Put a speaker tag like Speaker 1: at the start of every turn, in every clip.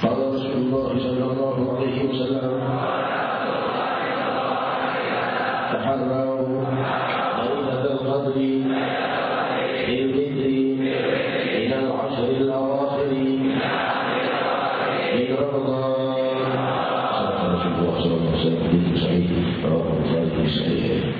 Speaker 1: قال رسول الله صلى الله عليه وسلم تحروا ليلة القدر في البدر من العشر الأواخر من رمضان. صدق رسول الله صلى الله عليه وسلم حديث صحيح رواه البخاري في صحيحه.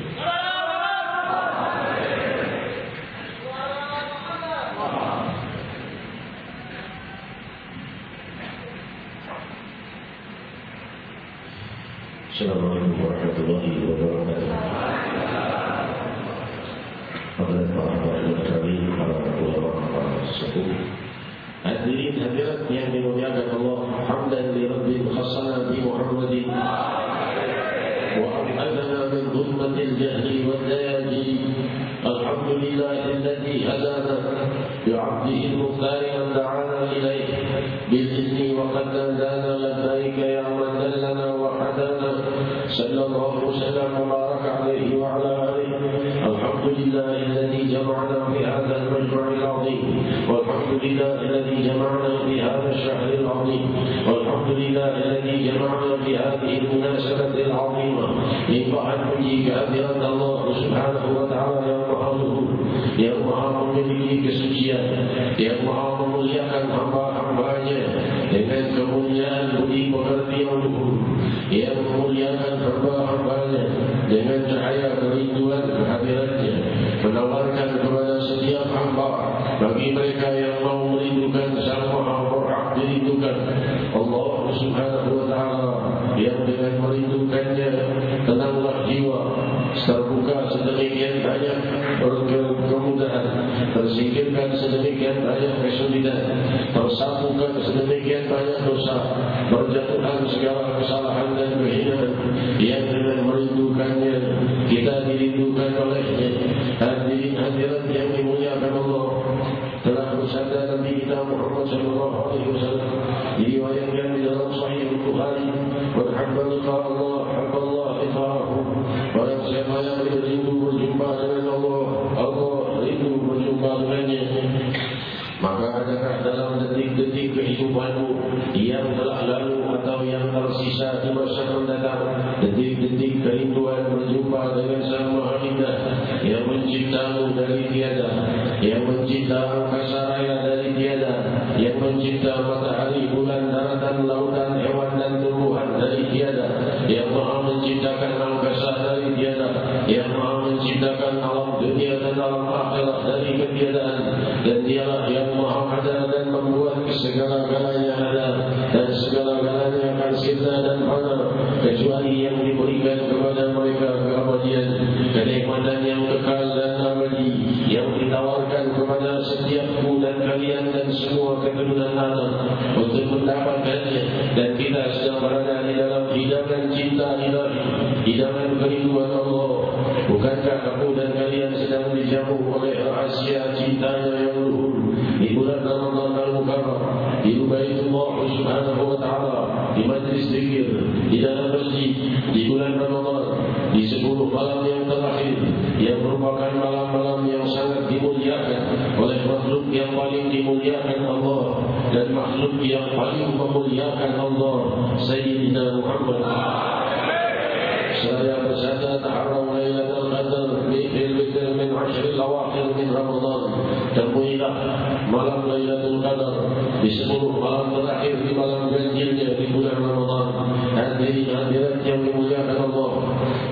Speaker 1: Assalamualaikum warahmatullahi wabarakatuh. Hadirin para ulama, para sesepuh, hadirin hadirat yang dimuliakan Allah, hamdan li rabbil khassana bi Muhammadin wa ab'adana min dhulmatil jahli wad dayaji. Alhamdulillahilladzi hadana bi'abdihi al-mukhtar an da'ana ilayhi bi'izni wa qad nadana labbaika ya man dallana wa hadana. Sallallahu wasallam wa baraka alaihi wa ala alihi. Alhamdulillahilladzi jama'ana fi hadzal majma'il 'azim. Walhamdulillahilladzi jama'ana fi hadzal shahril 'azim. Walhamdulillahilladzi jama'ana fi hadhihi al-munasabatil 'azimah. Limpahkan puji kehadirat Allah Subhanahu wa ta'ala yang Maha Luhur, yang Maha memiliki kesucian, yang Maha memuliakan hamba-hambanya dengan kemuliaan budi pekerti yang luhur, yang memuliakan hamba-hambanya dengan cahaya kerinduan kehadiratnya, menawarkan kepada setiap hamba bagi mereka yang mau merindukan Sang Maha Berhak dirindukan Allah Subhanahu wa ta'ala, yang dengan merindukannya tenanglah jiwa, terbuka sedemikian banyak kemudahan, tersingkirkan sedemikian banyak kesulitan, tersapukan sedemikian banyak dosa, berjatuhan segala kesalahan dan kehinaan. Yang dengan merindukannya kita dirindukan olehnya. Hadirin hadirat yang dimuliakan Allah, telah bersabda Nabi kita Muhammad sallallahu alaihi wasallam, diriwayatkan di dalam Sahih Bukhari, "Man habba liqa Allah, habba Allah liqa'ahu." Barang siapa yang rindu berjumpa dengan Allah, Allah rindu berjumpa dengannya. Maka adakah dalam detik-detik kehidupanmu yang telah lalu atau yang tersisa di masa mendatang detik-detik kerinduan berjumpa dengan Sang Maha Indah yang menciptamu dari tiada, yang mencipta angkasa raya dari tiada, yang mencipta matahari, bulan, daratan, lautan, hewan dan tumbuhan dari tiada, yang Maha menciptakan angkasa dari tiada, yang Maha menciptakan alam dunia dan alam akhirat dari ketiadaan, dan Dialah yang Maha ada dan membuat segala-galanya ada dan segala-galanya akan sirna dan fana kecuali yang diberikan kepada mereka keabadian, kenikmatan yang kekal dan abadi yang ditawarkan kepada setiapku dan kalian dan semua keturunan Adam untuk mendapatkannya. Dan kita sedang berada di dalam hidangan cinta ilahi, hidangan kerinduan Allah. Bukankah aku dan kalian sedang dijamu oleh rahasia cintanya yang luhur di bulan Ramadan al-Mukarram, di Baitullah Subhanahu wa ta'ala, di majlis zikir, di dalam masjid, di bulan Ramadan, di 10 malam yang terakhir, yang merupakan malam-malam yang sangat dimuliakan oleh makhluk yang paling dimuliakan Allah dan makhluk yang paling memuliakan Allah, Sayyidina Muhammad. Saya bersabda, "Taharraw lailatul qadar fil bidr min 'ashril awakhir min Ramadan." Temuilah malam Lailatul Qadar di 10 malam terakhir di malam ganjilnya di bulan Ramadan. Hadirin hadirat yang dimuliakan Allah,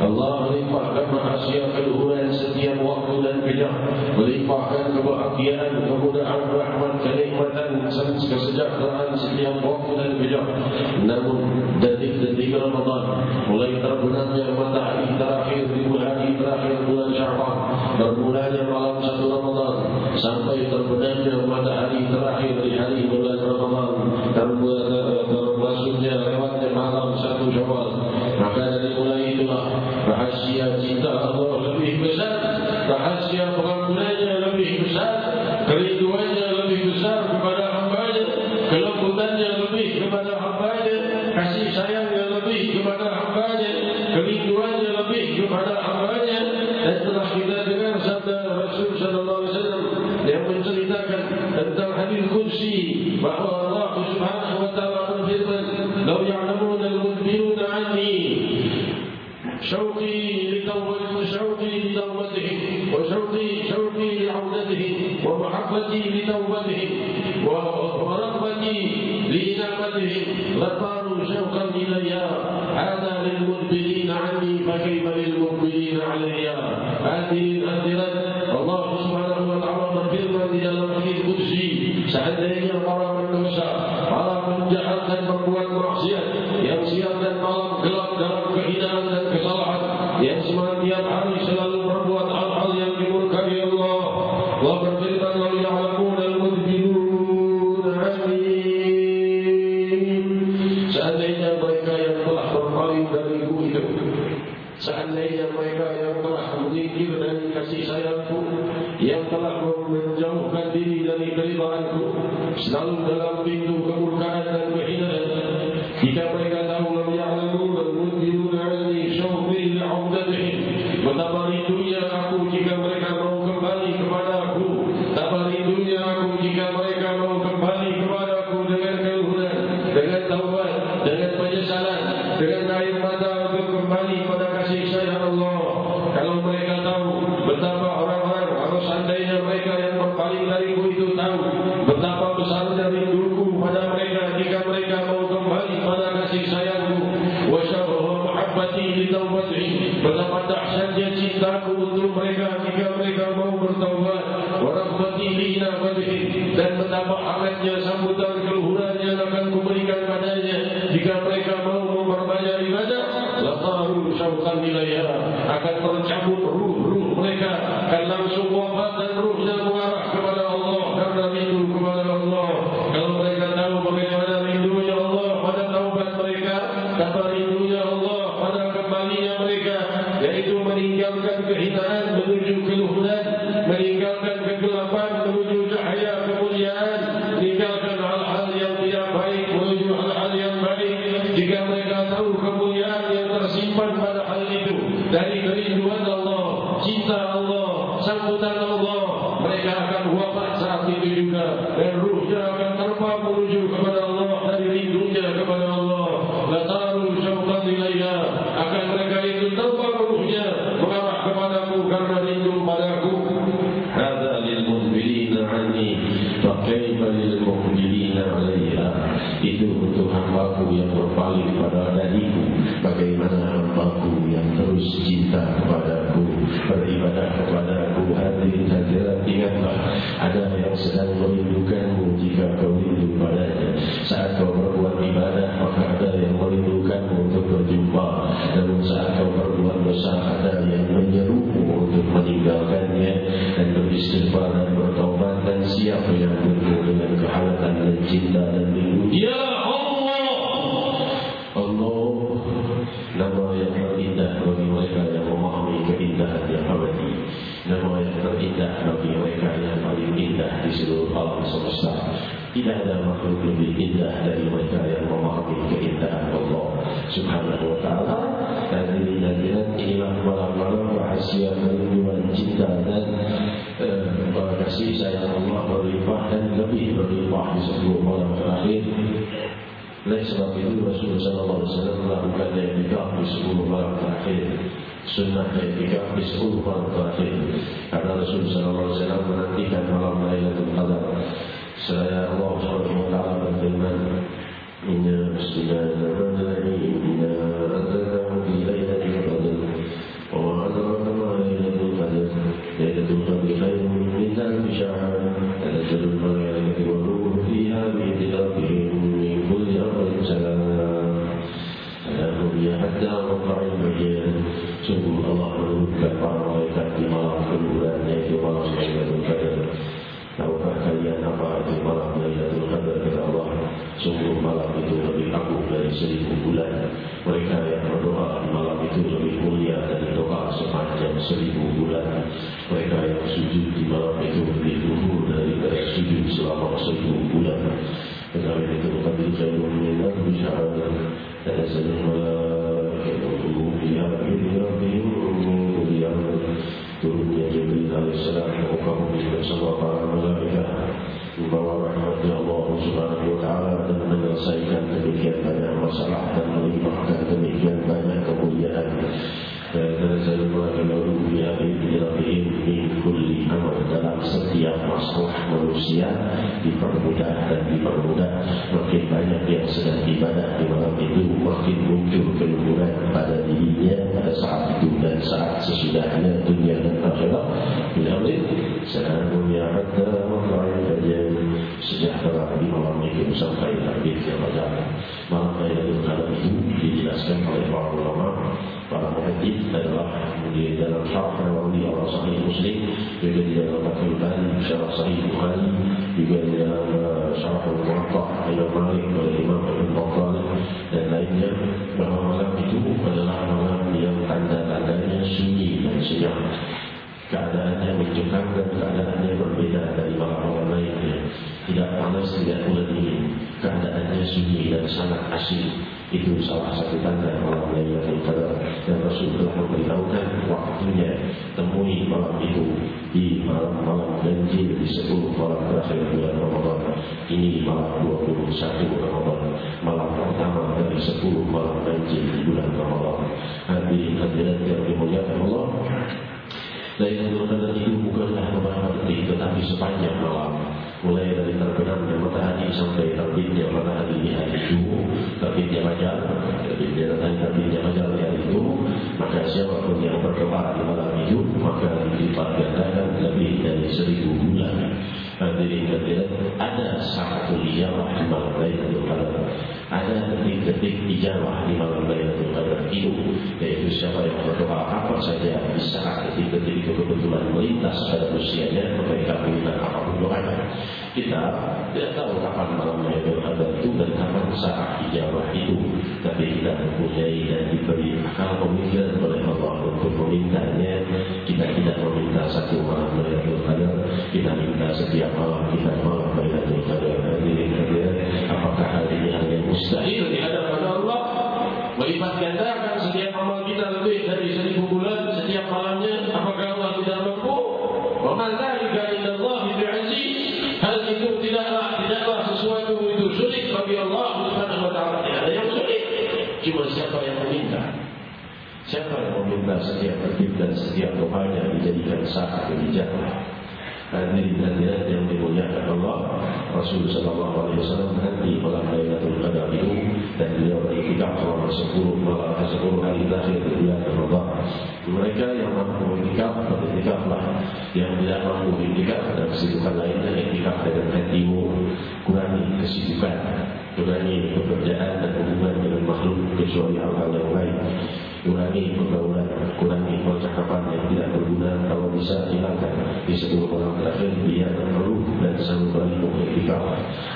Speaker 1: Allah melimpahkan rahasia keluhuran setiap waktu dan bidang, melimpahkan kebahagiaan, kemudahan, rahmat, kenikmatan, kesejahteraan setiap waktu dan bidang. Namun detik-detik Ramadan, mulai terbenamnya matahari terakhir di hari terakhir bulan Sya'ban, bermulanya malam 1 Ramadan sampai terbenamnya matahari terakhir di hari bulan Ramadan, termasuknya lewatnya malam 1 Syawal. Maka dari mulai itulah rahasia cinta Allah lebih besar, rahasia pengampunannya lebih besar, kerinduannya lebih besar kepada hambanya, kelembutannya lebih kepada hambanya, kasih sayangnya lebih kepada hambanya, kerinduannya lebih kepada hambanya. Dan telah kita dengar sabda Rasul sallallahu alaihi wasallam yang menceritakan tentang hadis qudsi bahwa Allah Subhanahu wa ta'ala شوقي لتوبتهم شوقي لعودتهم ومحبتي لتوبتهم ورغبتي لإنابتهم لطاروا شوقا إليها هذا للمدبرين عني فكيف للمقبلين عليها. Hadirin hadirat, Allah Subhanahu wa taala berfirman di dalam hadis qudsi, seandainya para manusia, para penjahat dan berbuat maksiat yang siang dan malam gelap dalam kehinaan dan kesalahan, yang setiap hari selalu berbuat hal-hal yang dimurkai Allah, Allah berfirman, wa ya'lamuna al-mudbirun anni. Seandainya mereka yang telah berpaling dariku itu, seandainya mereka yang telah menyingkir dari kasih sayangku, yang telah menjauhkan diri dari keridhaanku, selalu dalam pintu kemurkaan dan kehinaan, jika mereka tahu lam ya'lamun al-mudbirun anni syauqi li'audatihim, betapa rindunya aku jika mereka mau kembali kepadaku, betapa rindunya aku jika mereka mau kembali kepadaku dengan keluhuran, dengan taubat, dengan penyesalan, dengan air mata untuk kembali pada kasih sayang Allah. Kalau mereka tahu betapa orang-orang, kalau seandainya mereka yang berpaling dariku itu tahu betapa besarnya rinduku pada mereka jika mereka mau kembali pada kasih sayangku, wa syarra mahabbati li taubatihim, betapa dahsyatnya cintaku untuk mereka jika mereka mau bertaubat, wa rahmati li inabatihim, dan betapa hangatnya sambutan keluhuran yang akan kuberikan padanya jika mereka mau memperbanyak ibadah. Lataru syauqan ilayha, akan tercabut ruh mereka, akan langsung wafat dan ruhnya mengarah kepada Allah karena rindu kepada Allah. Kalau mereka tahu bagaimana rindunya Allah pada taubat mereka, betapa rindunya Allah pada kembalinya mereka, yaitu meninggalkan kehinaan menuju keluhuran, meninggalkan kegelapan menuju cahaya kemuliaan, meninggalkan hal-hal yang tidak baik menuju hal-hal yang baik. Jika mereka tahu kemuliaan yang tersimpan pada hal itu dari kerinduan Allah, cinta Allah, sambutan Allah, mereka akan wafat saat itu juga, dan ruhnya akan terbang menuju kepada Allah dari rindunya kepada Allah. Lataru syauqan ilayya, akan mereka itu terbang ruhnya mengarah kepadaku karena rindu padaku. Hadza lil mudbirina anni fa kaifa lil muqbilina alayha. Itu untuk hambaku yang berpaling pada dariku, bagaimana hambaku yang terus cinta kepadaku, beribadah kepadaku. Hadirin hadirat, ingatlah, ada yang sedang merindukanmu jika kau rindu padanya. Saat kau berbuat ibadah, maka ada yang merindukanmu untuk berjumpa. Namun saat kau berbuat dosa, ada yang menyerumu untuk meninggalkannya dan beristighfar dan bertaubat. Dan siapa yang penuh dengan kehangatan dan cinta dan rindu, ya Allah, Allah, nama yang terindah bagi mereka yang memahami keindahan yang abadi, nama yang terindah bagi mereka yang paling indah di seluruh alam semesta. Tidak ada makhluk lebih indah dari mereka yang memahami keindahan Allah Subhanahu wa ta'ala. Hadirin hadirat, inilah malam-malam rahasia kerinduan cinta dan kasih sayang Allah berlimpah dan lebih berlimpah di 10 malam terakhir. Oleh sebab itu Rasulullah SAW melakukan i'tikaf di 10 malam terakhir. Sunnah i'tikaf di 10 malam terakhir, karena Rasulullah SAW menantikan malam Lailatul Qadar. Saya Allah Subhanahu wa ta'ala berfirman, inna bismillahirrahmanirrahim, inna anzalnahu fi lailatul qadr wa ma adraka ma lailatul qadr, lailatul qadri khairun min alfi shahr, tanazzalul malaikatu war ruhu fiha bi'izni rabbihim min kulli amrin salam, salamun hiya hatta matla'il fajr. Sungguh Allah menurunkan para malaikat di malam keluhuran, yaitu malam Lailatul Qadar. Tahukah kalian apa itu malam Lailatul Qadar? Kata Allah, sungguh malam itu lebih agung dari 1000 bulan. Mereka yang berdoa di malam itu lebih mulia dari doa sepanjang 1000 bulan. Mereka yang sujud di malam itu lebih luhur dari sujud selama 1000 bulan. Karena itu kami khairun min alfi shahr, tanazzalul malaikatu fiha bi'izni rabbihim min kulli amrin. Turunnya Jibril alaihissalam mengumumkan bersama para malaikat membawa rahmatnya Allah Subhanahu wa ta'ala dan menyelesaikan demikian banyak masalah dan melimpahkan demikian banyak kemuliaan. dalam setiap masalah manusia dipermudah dan dipermudah. Makin banyak yang sedang ibadah di malam itu, makin muncul keluhuran pada dirinya pada saat itu dan saat sesudahnya dunia dan akhirat. Bilamin salamun ya hatta matla'il fajr, sejahtera di malam itu sampai terbitnya fajar. Malam Lailatul Qadar itu dijelaskan oleh para ulama, para muhaddits adalah di dalam syarah Nawawi Allah Sahih Muslim, juga di dalam Fathul Bari syarah Sahih Bukhari, juga di dalam syarah Al-Muwatta Imam Malik oleh Imam Ibn Battal dan lainnya, bahwa malam itu adalah malam yang tanda-tandanya sunyi dan senyap. Keadaannya mencekam dan keadaannya berbeda dari malam-malam lainnya. Tidak panas, tidak pula dingin. Keadaannya sunyi dan sangat asyik. Itu salah satu tanda malam Lailatul Qadar. Dan Rasul telah memberitahukan waktunya. Temui malam itu di malam-malam ganjil di 10 malam terakhir bulan Ramadan. Ini malam 21 Ramadan, malam pertama dari 10 malam ganjil di bulan Ramadan. Hadirin yang dimuliakan Allah, Lailatul Qadar itu bukanlah beberapa detik, tetapi sepanjang malam, mulai dari terbenamnya matahari sampai terbitnya matahari di hari itu, terbitnya fajar, terbitnya fajar di hari itu. Maka siapapun yang berkepala di malam itu, maka dilipat gandakan lebih dari 1000 bulan. Hadirin, ada satu ijabah di malam Lailatul Qadar. Ada detik-detik ijabah di malam Lailatul Qadar itu, yaitu siapa yang berdoa apa saja di saat detik-detik itu kebetulan melintas pada usianya, mereka minta apapun doanya. Kita tidak tahu kapan malam Lailatul Qadar itu dan kapan saat ijabah itu, tapi kita mempunyai dan diberi akal pemikiran oleh Allah untuk memintanya. Kita tidak meminta satu malam Lailatul Qadar, kita minta setiap malam kita malam Lailatul Qadar. Apakah hal ini hal yang mustahil di hadapan Allah? Melipat gandakan setiap amal kita lebih dari 1000 bulan setiap malamnya. Apakah Allah tidak mampu? Wa ma dzalika indallahi bi'aziz. Hal itu tidaklah sesuatu itu sulit bagi Allah Subhanahu wa taala. Tidak ada yang sulit. Cuma siapa yang meminta? Siapa yang meminta setiap detik dan setiap doanya dijadikan saat ijabah? Hadirin yang dimuliakan Allah, Rasul sallallahu alaihi wasallam nanti malam Lailatul Qadar itu, dan beliau beriktikaf selama 10 malam 10 hari terakhir di bulan Ramadan. Mereka yang mampu beriktikaf, beriktikaflah. Yang tidak mampu beriktikaf dan kesibukan lainnya, iktikaf dengan hatimu. Kurangi kesibukan, kurangi pekerjaan dan hubungan dengan makhluk kecuali hal-hal yang lain. Kurangi pergaulan, kurangi percakapan yang tidak berguna. Kalau bisa hilangkan di 10 malam terakhir, dia perlu dan sanggup bagi iktikaf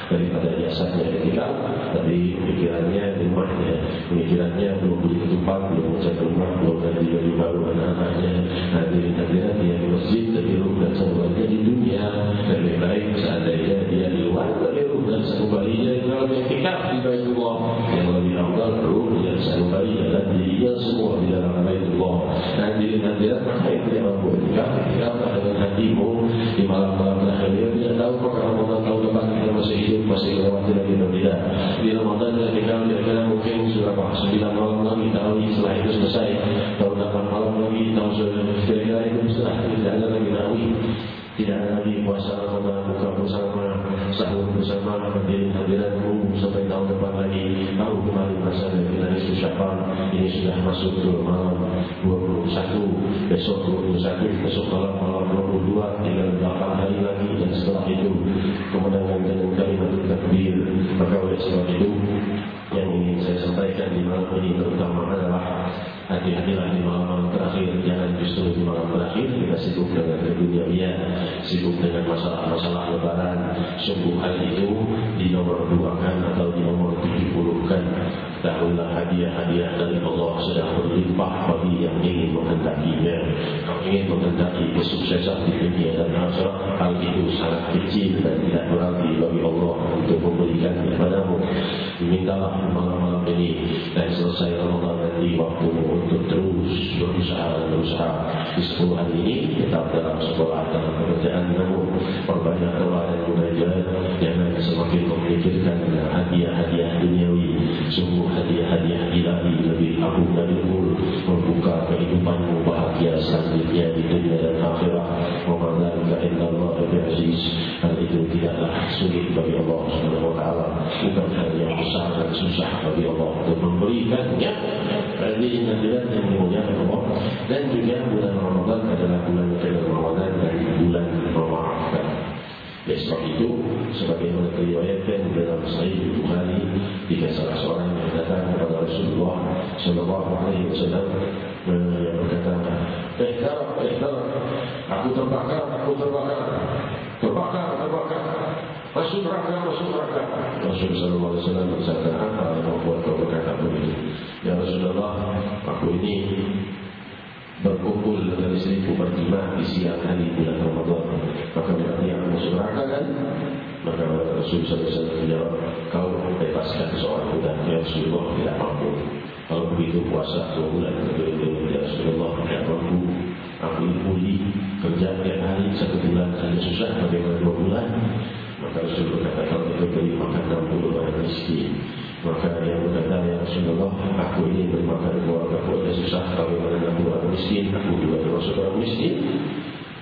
Speaker 1: daripada jasadnya iktikaf, tapi pikirannya di rumahnya, pemikirannya belum beli ketupat, belum mencat rumah, belum ganti baju baru anak-anaknya. Hadirin dia di masjid, tapi ruh dan sanggupannya di dunia. Dan lebih baik seandainya dia di luar, tapi ruh dan sanggupannya dalam iktikaf di Baitullah. Yang lebih awal ruh dan sanggupannya dan dirinya semua di dalam Baitullah. Hadirin maka itu yang mampu iktikaf dengan hatimu di malam-malam terakhir. Dia tidak tahu apakah Ramadan tahun depan kita masih hidup, masih lewat lagi atau tidak. Di Ramadan kita kira-kira mungkin sudah 9 malam lagi, tahun setelah itu selesai. Tahun 8 malam lagi, tahun kira-kira itu setelah tidak ada lagi tarawih, tidak ada lagi puasa Ramadan, buka bersama, sahur bersama. Hadirin sampai tahun depan lagi. Tahu kemarin masa kita ini Sya'ban, ini sudah masuk ke malam 21, besok 21, besok malam 22, tinggal 8 hari lagi, dan setelah itu kemenangan dengan kalimat takbir. Maka oleh sebab itu yang ingin saya sampaikan di malam ini terutama adalah hati-hatilah di malam-malam terakhir. Jangan justru di malam terakhir kita sibuk dengan keduniawian, sibuk dengan masalah-masalah lebaran. Sungguh hal itu dinomor 2-kan atau dinomor 70-kan. Dahululah hadiah-hadiah dari Allah sedang berlimpah bagi yang ingin menghendakinya. Kalau ingin menghendaki kesuksesan di dunia dan akhirat, hal itu sangat kecil dan tidak berarti bagi Allah untuk memberikan kepadamu. Mintalah malam-malam ini, dan selesai Ramadan nanti waktumu untuk terus berusaha di 10 hari ini tetap dalam sekolah, dalam pekerjaan, namun perbanyak doa dan munajat. Jangan semakin memikirkan hadiah-hadiah duniawi. Sungguh hadiah-hadiah ilahi lebih agung dan unggul, membuka kehidupanmu bahagia selanjutnya di dunia dan akhirat. Wa ma dzalika susah bagi Allah untuk memberikannya hadirat yang dimuliakan Allah. Dan juga bulan Ramadan adalah bulan Ramadan dari bulan memaafkan. Oleh sebab itu, sebagaimana diriwayatkan dalam Sahih Bukhari, jika salah seorang yang datang kepada Rasulullah Sallallahu Alaihi Wasallam yang berkata, aku terbakar, masuk neraka. Rasulullah Sallallahu Alaihi Wasallam bersabda, apa yang membuat kau berkata begitu? Ya Rasulullah, aku ini berkumpul dengan istriku berjima di siang hari bulan Ramadan, maka berarti aku masuk neraka kan? Maka Rasulullah SAW menjawab, kau bebaskan seorang budak. Ya Rasulullah, tidak mampu. Kalau begitu puasa 2 bulan berturut-turut. Ya Rasulullah, tidak mampu. Aku pulih kerja tiap hari 1 bulan saja susah, bagaimana 2 bulan? Maka Rasulullah berkata, kalau itu beri makan 60 orang miskin. Maka yang berkata, ya Rasulullah, aku ini beri makan keluarga aku ada susah, bagaimana 60 orang miskin? Aku juga termasuk orang miskin.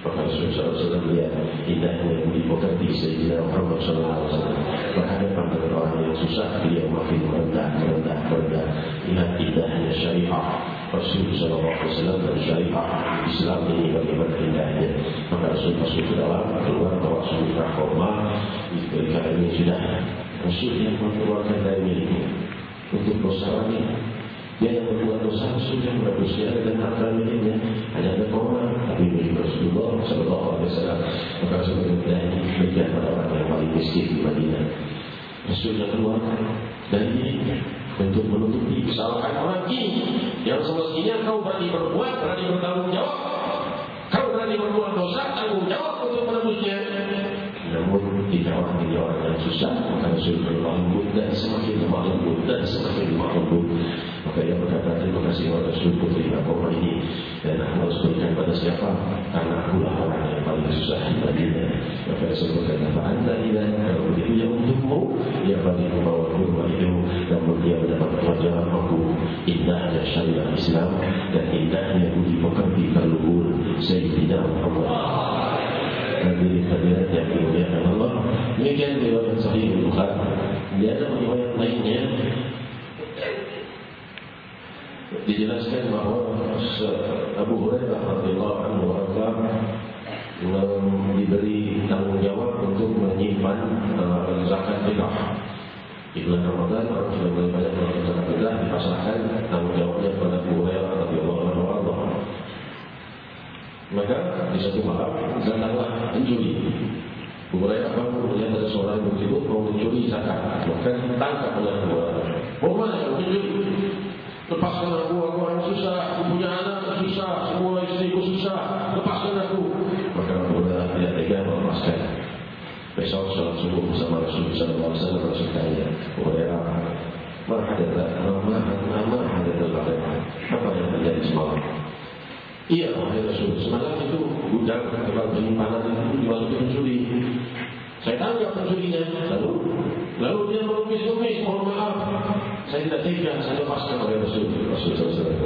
Speaker 1: Maka Rasulullah SAW melihat indahnya budi pekerti Sayyidina Muhammad SAW berhadapan dengan orang yang susah, dia makin merendah. Lihat indahnya syariah Rasulullah SAW dan syariah Islam ini bagaimana indahnya. Maka Rasulullah SAW keluar bawa sunnah korma. Ketika ini sudah Rasul yang mengeluarkan dari miliknya untuk dosa lagi. Dia yang membuat dosa, Rasul yang berdosanya dan harta miliknya hanya ada korma, tapi milik Rasulullah Sallallahu Alaihi Wasallam. Maka Rasul ini berikan pada orang yang paling miskin di Madinah. Rasul yang keluar dari miliknya untuk menutupi kesalahan orang ini yang semestinya kau berani berbuat, berani bertanggung jawab. Kau berani berbuat dosa, tanggung jawab untuk menebusnya. Namun jika orang ini orang yang susah, maka Rasulullah lembut dan semakin lemah lembut. Maka dia berkata, terima kasih kepada Rasul putri Nabi ini, dan aku harus berikan pada siapa? Karena akulah orang yang paling susah di Madinah. Maka Rasul berkata, anda ilah, kalau begitu yang untukmu, dia bagi membawa kurma itu, namun dia mendapat pelajaran aku indahnya syariat Islam dan indahnya budi pekerti terluhur Sayyidina Muhammad. Hadirat yang dimuliakan Allah. Demikian riwayat Sahih Bukhari. Dia ada riwayat lainnya dijelaskan bahawa Abu Hurairah radhiyallahu anhu diberi tanggung jawab untuk menyimpan zakat fitrah. Di bulan Ramadan orang sudah mulai banyak melakukan zakat fitrah, dipasrahkan tanggung jawabnya kepada Abu Hurairah radhiyallahu anhu. Maka di satu malam datanglah pencuri. Abu Hurairah melihat ada seorang yang begitu mau mencuri zakat, maka ditangkap oleh Abu Hurairah. Oh mana yang mencuri? Lepaskan aku orang susah, aku punya anak susah, semua istriku susah, lepaskan aku. Maka Abu Hurairah tidak tega melepaskan. Besok sholat subuh bersama Rasulullah SAW, Rasul tanya, Abu Hurairah, apa yang terjadi semalam? Iya, wahai Rasul, semalam itu gudang tempat penyimpanan itu dimasuki pencuri. Saya tangkap pencurinya, lalu dia mengemis-ngemis, mohon maaf, saya tidak tega, saya lepaskan oleh Rasul. Rasul SAW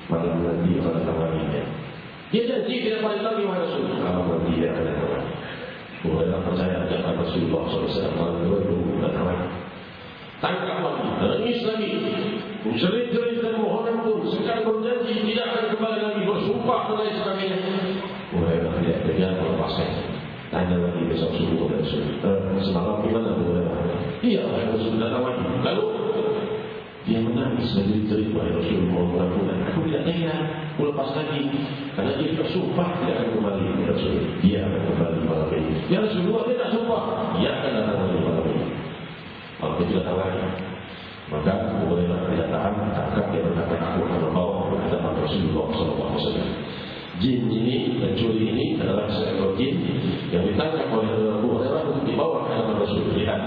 Speaker 1: malam nanti pada tangannya. Dia janji tidak balik lagi wahai Rasul. Malam nanti dia akan datang. Bukanlah percaya ajakan Rasulullah SAW malam itu dan aman. Tangkap lagi, nangis lagi, menjerit-jerit dan mohon ampun, sekarang berjanji tidak akan kembali lagi, bersumpah dan lain sebagainya. Hurairah tidak tega melepaskan. Tanya lagi besok subuh kepada Rasul, semalam gimana Hurairah? Iya, Rasul datang lagi. Lalu dia menangis menjerit-jerit, wahai Rasul, mohon ampun, aku tidak tega, aku lepas lagi, karena dia bersumpah tidak akan kembali. Rasul, dia akan kembali malam ini. Ya Rasulullah, dia tak sumpah, dia akan datang lagi malam ini. Kalau dia tidak tahu lagi, maka Abu Hurairah tidak tahan, tangkap dia berkata, aku akan membawa ke hadapan Rasulullah SAW. Jin ini, pencuri ini adalah seekor jin yang ditangkap oleh Abu Hurairah untuk dibawa ke hadapan Rasulullah. Lihat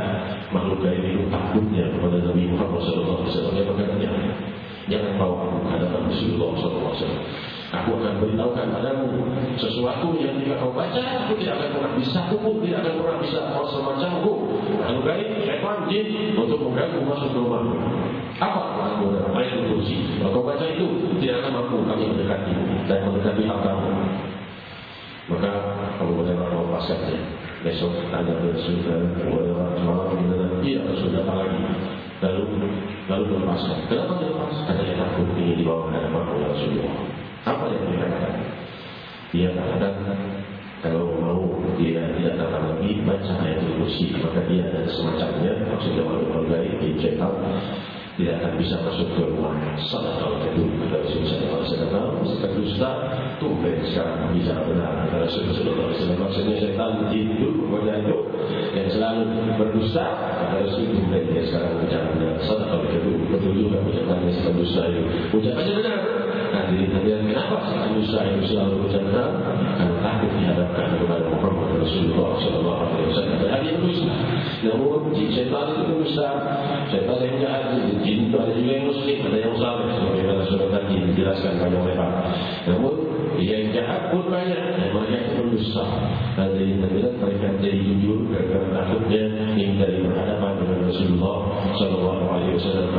Speaker 1: makhluk gaib itu takutnya kepada Nabi Muhammad SAW. Dia berkata, jangan bawa aku ke hadapan Rasulullah SAW. Aku akan beritahukan padamu sesuatu yang jika kau baca, aku tidak akan pernah bisa, aku tidak akan pernah bisa kalau semacamku. Kalau gaib, syaitan, jin untuk mengganggu masuk ke rumahmu. Apa ayat kursi? Kalau kau baca itu, tidak akan mampu kami mendekati dan mendekati hartamu. Maka Abu Hurairah melepaskannya. Besok tanya ke Rasulullah, Abu Hurairah semalam gimana? Iya, Rasul datang lagi. lalu melepaskan. Kenapa dilepas? Karena dia takut ingin dibawa ke hadapan Rasulullah. Apa yang dia katakan? Dia katakan kalau mau dia tidak datang lagi baca ayatul kursi, maka dia ada semacamnya, maksudnya makhluk gaib di syaitan tidak akan bisa masuk ke rumah. Sallallahu alaihi wasallam. Setelah dusta, tumben sekarang bicara benar. Kata Rasulullah SAW, maksudnya syaitan itu kepada itu yang selalu berdusta. Kata Rasulullah, tumben dia sekarang bicara benar. Sallallahu alaihi wasallam. Betul juga ucapannya setelah dusta itu. Ucapannya benar. Nah, jadi kenapa setelah dusta itu selalu ucapan? Karena takut dihadapkan kepada Muhammad Rasulullah SAW. Padahal dia dusta. Namun syaitan itu dusta. Syaitan yang jahat jin itu ada juga yang muslim, ada yang saleh, sebagaimana sudah tadi dijelaskan pada mereka. Namun yang jahat pun banyak, dan mereka itu berdusta. Dan mereka jadi jujur karena takutnya hindari berhadapan dengan Rasulullah Sallallahu Alaihi Wasallam.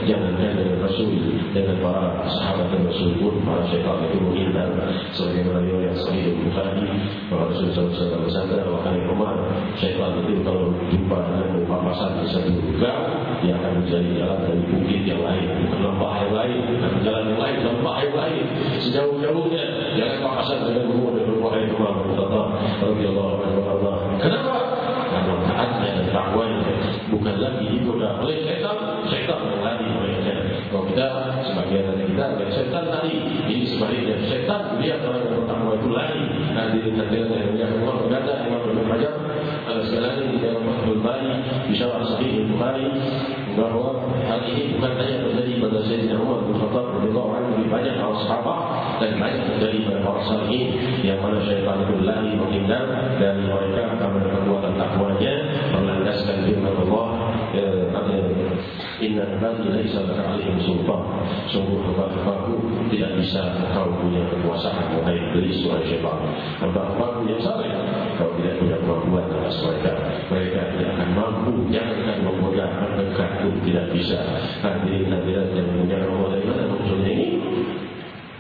Speaker 1: Jangankan dengan Rasul, dengan para sahabat dan Rasul pun para syaitan itu menghindar. Sebagaimana yang sahih Bukhari, bahwa Rasulullah SAW bersabda, wahai Umar, syaitan itu kalau jumpa dengan papasan di satu gang, dia akan mencari jalan dari bukit yang lain, bukan lembah yang lain, bukan jalan yang lain, lembah yang lain, sejauh-jauhnya. Jangan papasan dengan umur dan wahai Umar radhiyallahu anhu. Kenapa? Karena taatnya dan takwanya bukan lagi digoda oleh syaitan yang lari olehnya. Kalau kita sebagian dari kita ada syaitan tadi, ini sebaliknya syaitan lihat orang yang bertakwa itu lari. Nanti yang Allah berkata Imam Ibnu Hajar sekali di dalam Fathul Bari di Syarah Sahih Bukhari bahwa hal ini bukan hanya terjadi pada Sayyidina Umar bin Khattab radhiyallahu anhu, lebih banyak para sahabat dan banyak terjadi pada para salihin yang mana syaitan itu lari menghindar dari mereka karena perbuatan takwanya berlandaskan firman Allah, inna ibadi laisa laka alaihim sultan. Sungguh hamba-hambaku tidak bisa kau punya kekuasaan wahai iblis, wahai syaitan. Hamba-hambaku yang saleh kau tidak punya kemampuan atas mereka. Mereka tidak akan mampu, jangankan menggoda, mendekat pun tidak bisa. Hadirin yang punya Allah, dari mana munculnya ini?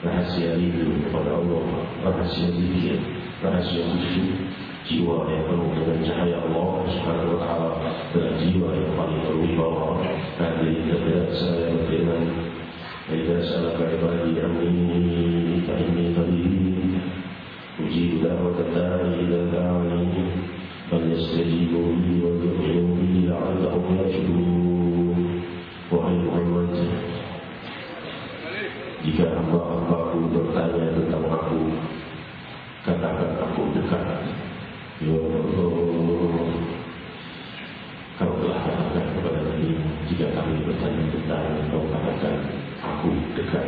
Speaker 1: Rahasia rindu kepada Allah, rahasia zikir, rahasia khusyuk, jiwa yang penuh dengan cahaya Allah Subhanahu wa taala, dan jiwa yang paling berwibawa. Hadirin saya berfirman, "Idza salaka ibadi anni fa inni qarib, ujibu da'watad da'i idza da'ani, falyastajibu li wa yu'minu bi la'allahum yarshudun." Wahai Muhammad, jika hamba-hambaku bertanya tentang aku, katakan aku dekat. Ya Allah, kau telah katakan kepada kami, jika kami bertanya tentang kau katakan aku dekat.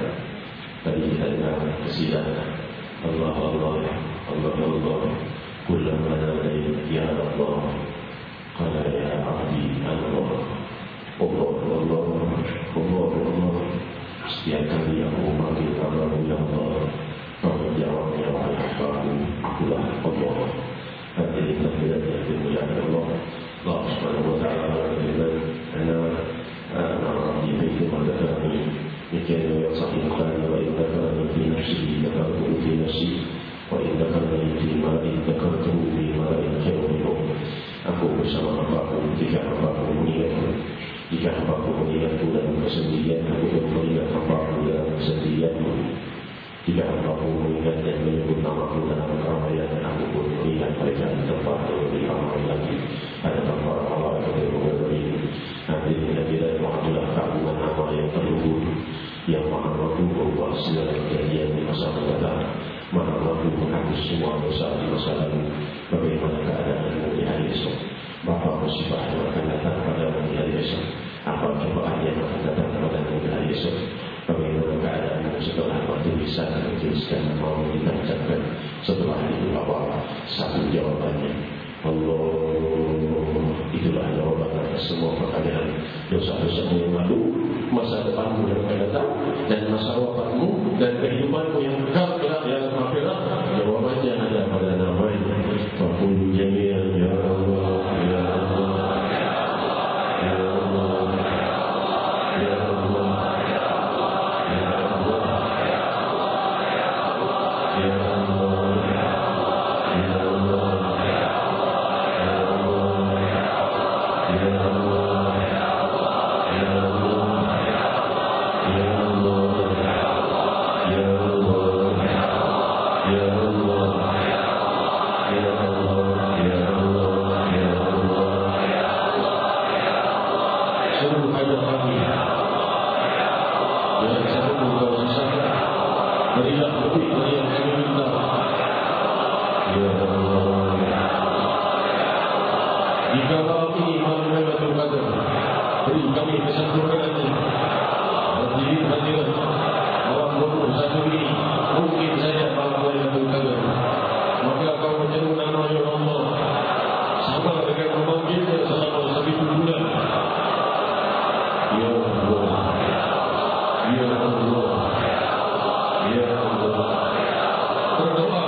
Speaker 1: Tadi kita dengar kesilapan Allah Allah Allah Allah, kullama nada'i ya Allah, qala ya abdi Allah Allah Allah Allah Allah. Setiap kali aku memanggil kamu ya Allah, kau menjawab ya Allah, akulah Allah. Hadirin hadirat yang dimuliakan Allah, Allah Subhanahu wa taala berfirman, "Ana rabbi baikum al-karami, yakunu yasahih qala wa idza kana fi nafsihi dzakartu fi nafsi wa idza kana fi ma'in dzakartu fi ma'in khairin." Aku bersama hambaku ketika hambaku mengingatku, jika hambaku mengingatku dalam kesendirian, aku pun mengingat hambaku dalam kesendirianku. Jika hambaku mengingat dan menyebut namaku dalam keramaian, aku pun mengingat mereka di tempat yang lebih ramai lagi. Ada para Allah yang berbagi. Hadirin hadirat, Alhamdulillah keagungan nama yang terluhur, yang maha mampu berubah segala kejadian di masa mendatang, maha mampu menghapus semua dosa di masa lalu. Bagaimana keadaanmu di hari esok? Apa musibah yang akan datang padamu di hari esok? Apa cobaan yang akan datang padamu di hari esok? Bagaimana keadaanmu setelah waktu bisa dituliskan mau dibacakan? Setelah itu apa? Satu jawabannya Allah. Itulah jawaban atas semua pertanyaan dosa-dosamu yang lalu, masa depanmu yang akan datang, dan masa wafatmu dan kehidupanmu yang kekal kelak yang akhirat. Jawabannya ada pada namanya Fakul Jamil ya Allah ya Allah ya Allah ya Allah ya Allah ya Allah ya Allah beri kami kesempurnaan hadirin malam 21 ini mungkin saja malam Lailatul Qadar. Maka kau menyeru nama ya Allah sama dengan memanggilnya selama 1000 bulan. Ya Allah, Ya Allah, Ya Allah. Berdoa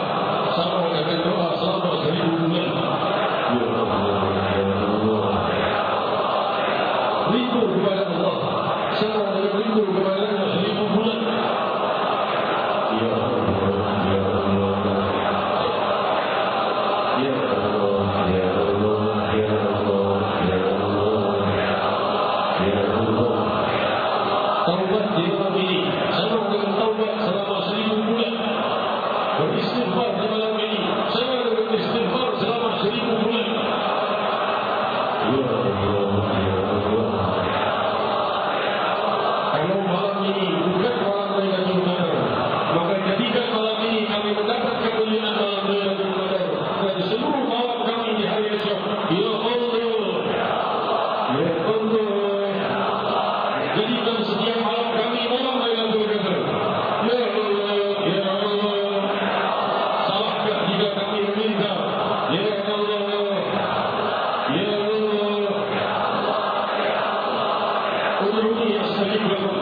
Speaker 1: sama dengan doa selama 1000 bulan. Ya Allah, Ya Allah. Rindu kepada Allah sama dengan rindu kepadanya 1000 bulan. Ya Allah, Ya Allah, Ya Allah, Ya Allah, Ya Allah, Ya Allah, Ya Allah. Taubat di malam ini sama dengan taubat selama 1000 bulan. Beristighfar di malam ini sama dengan istighfar selama 1000 bulan. Ya Allah, Ya Allah. Kalau malam ini bukan malam Lailatul Qadar, maka jadikan malam ini kami mendapat kemuliaan malam Lailatul Qadar dan seluruh malam kami di hari esok. Ya Allah, Ya Allah. Jadikan setiap malam kami malam Lailatul Qadar. Ya Allah, Ya Allah. Salahkah jika kami meminta? Ya Allah, Ya Allah. Ud'uni astajib lakum.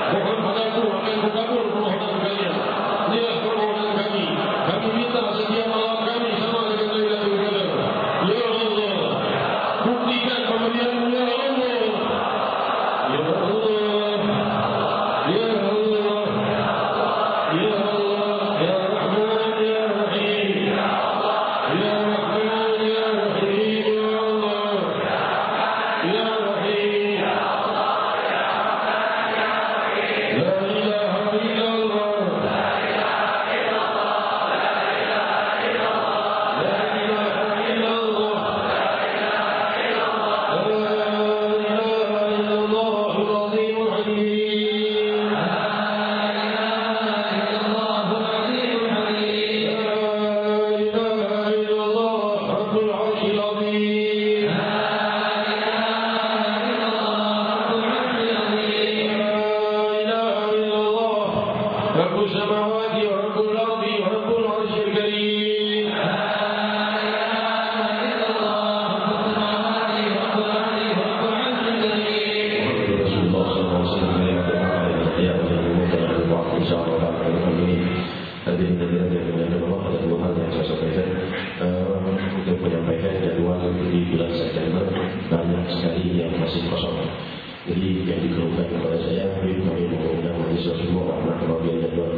Speaker 1: Mohon padaku akan kukabul permohonan kalian. Inilah permohonan kami. Kami minta setiap malam kami sama dengan Lailatul Qadar. Ya Allah, buktikan pemberian-Mu ya Allah. Ya Allah, Ya Allah, Ya Allah, Ya Rahman, Ya Rahim, Ya Rahman, Ya Rahim, Ya Allah, Ya Rahim, La ilaha illallah, La ilaha illallah. Untuk menyampaikan jadwal di bulan September banyak sekali yang masih kosong. Jadi yang dikeluhkan kepada saya, kami mengundang mahasiswa semua karena kebagian jadwal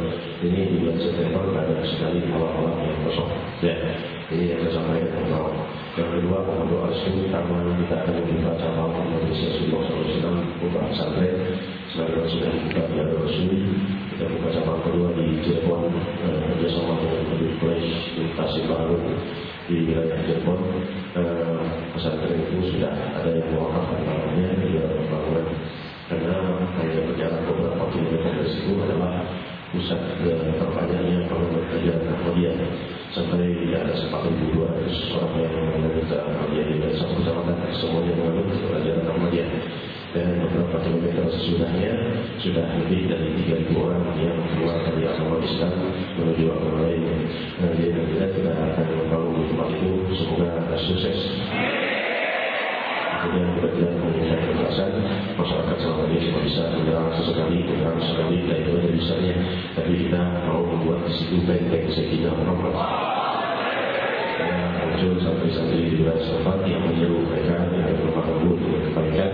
Speaker 1: ini di bulan September banyak sekali malam-malam yang kosong. Ya, ini yang saya sampaikan pertama. Yang kedua, mohon doa restu karena kita akan membaca malam Majelis Rasulullah SAW buka pesantren. Selain sudah dibuka di Adar Rasul, kita buka cabang kedua di Cirebon kerjasama dengan Habib Quraisy di Tasikmalaya di wilayah Cirebon. Pesantren itu sudah ada yang mewakafkan namanya di bangunan karena hanya berjalan beberapa kilometer dari situ adalah pusat terpanyaknya pengembang kerjaan Ahmadiyah sampai ada 4.200 orang yang mengajar Ahmadiyah di satu kecamatan, semuanya mengajar pelajaran Ahmadiyah. Dan beberapa kilometer sesudahnya sudah lebih dari 3.000 orang yang keluar dari agama Islam menuju agama lain. Jadi kita akan membangun di tempat itu, semoga sukses. Kemudian kita mengingat kekerasan masyarakat selama ini cuma bisa menyerang sesekali, dan itu ada bisanya. Tapi kita mau membuat di situ benteng Sayyidina Muhammad. Muncul santri-santri di wilayah setempat yang menyeru mereka yang berlemah lembut dengan kebaikan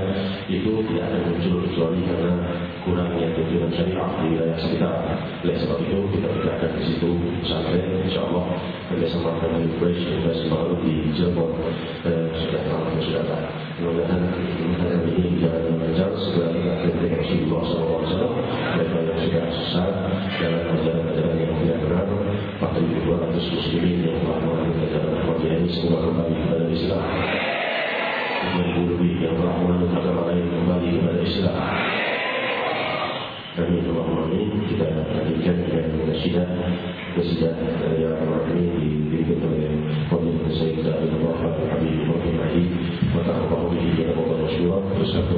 Speaker 1: itu tidak akan muncul kecuali karena kurangnya tuntunan syariah di wilayah sekitar. Oleh sebab itu kita tegakkan di situ pesantren, insyaallah kerjasama dengan Quraisy dan Semaru di Cirebon sudah lama sudah ada. Mudah-mudahan hari ini jalan yang lancar segera kita kritik Rasulullah SAW. Mereka yang sudah sesat dalam ajaran-ajaran yang tidak benar, 4.200 muslimin yang telah mengalami ajaran Ahmadiyah ini semua kembali kepada Islam. 2.000 lebih yang telah mengalami agama lain kembali kepada Islam. Kami Allahumma amin. Kita lanjutkan dengan nasyidah yang akan ini dipimpin oleh Fadilul Sayyid Abdul Wahab Habib Ibrahim Ali wa ta'ala bihi wa ta'ala masyurah bersatu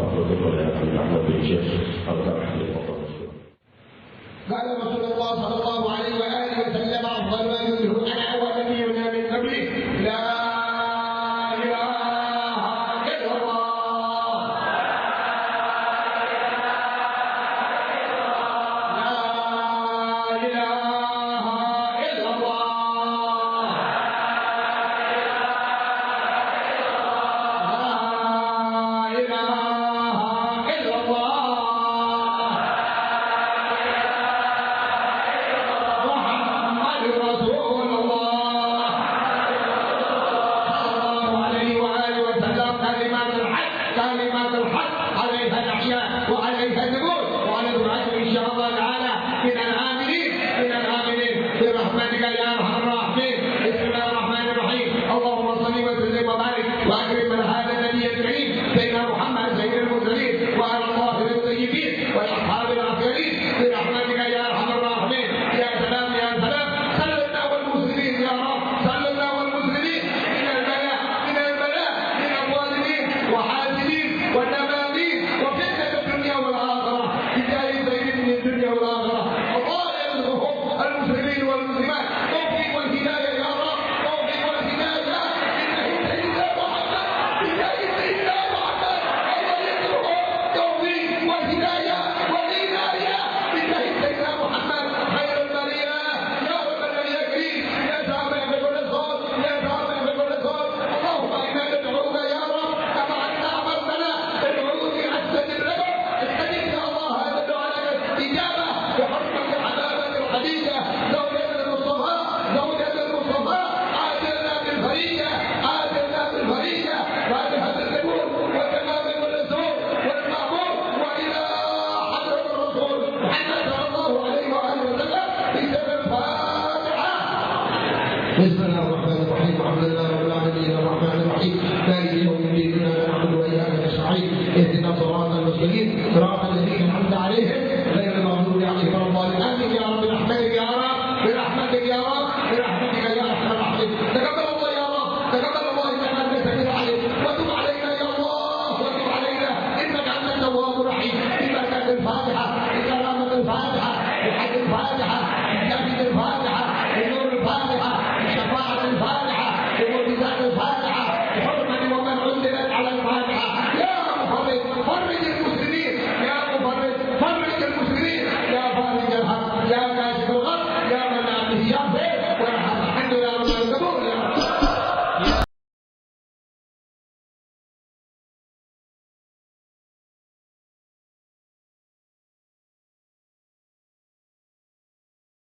Speaker 2: begitu.